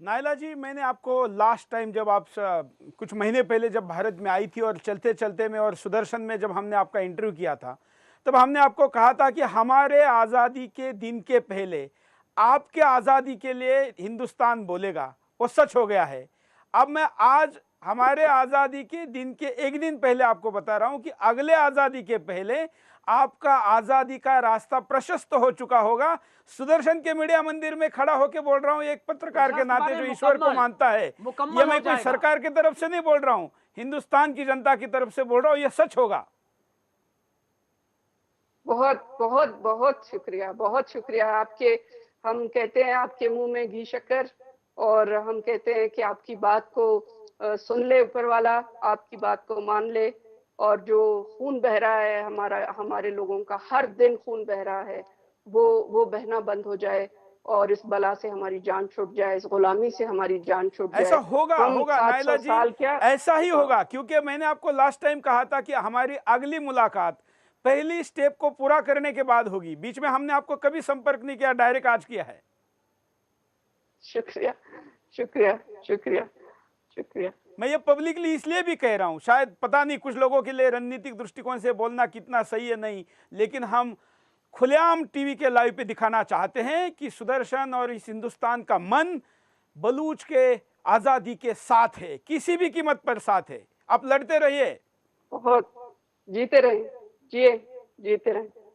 नायला जी, मैंने आपको last time जब आप कुछ महीने पहले जब भारत में आई थी और चलते चलते में और सुदर्शन में जब हमने आपका इंटरव्यू किया था, तब हमने आपको कहा था कि हमारे आज़ादी के दिन के पहले आपके आज़ादी के लिए हिंदुस्तान बोलेगा। वो सच हो गया है। अब मैं आज हमारे आज़ादी के दिन के एक दिन पहले आपको बता रहा हूं कि अगले आज़ादी के पहले आपका आज़ादी का रास्ता प्रशस्त हो चुका होगा। सुदर्शन के मीडिया मंदिर में खड़ा होकर बोल रहा हूं, एक पत्रकार के प्रशस्त नाते माने जो ईश्वर को मानता है। ये मुकम्मल हो मैं कोई जाएगा। सरकार की तरफ से नहीं बोल रहा हूं, हिंदुस्तान की जनता की तरफ से बोल रहा हूं, ये सच होगा। बहुत बहुत बहुत शुक्रिया, बहुत शुक्रिया आपके। हम कहते हैं आपके मुंह में घी शक्कर, और हम कहते हैं कि आपकी बात को सुन ले ऊपर वाला, आपकी बात को मान ले। और जो खून बह रहा है हमारे लोगों का, हर दिन खून बह रहा है, वो बहना बंद हो जाए, और इस बला से हमारी जान छूट जाए, इस गुलामी से हमारी जान छूट ऐसा जाए। होगा हम होगा नायला 700 जी, साल क्या। ऐसा ही हाँ, होगा, क्योंकि मैंने आपको लास्ट टाइम कहा था कि हमारी अगली मुलाकात पहली स्टेप को पूरा करने के बाद होगी। बीच में हमने आपको कभी संपर्क नहीं किया, डायरेक्ट आज किया है। शुक्रिया, शुक्रिया, शुक्रिया, शुक्रिया। मैं ये पब्लिकली इसलिए भी कह रहा हूं, शायद पता नहीं कुछ लोगों के लिए रणनीतिक दृष्टिकोण से बोलना कितना सही है नहीं, लेकिन हम खुलेआम टीवी के लाइव पे दिखाना चाहते हैं कि सुदर्शन और इस हिंदुस्तान का मन बलूच के आजादी के साथ है, किसी भी कीमत पर साथ है। आप लड़ते रहिए। बहुत। जीते रहे, जिए, जीते रहे।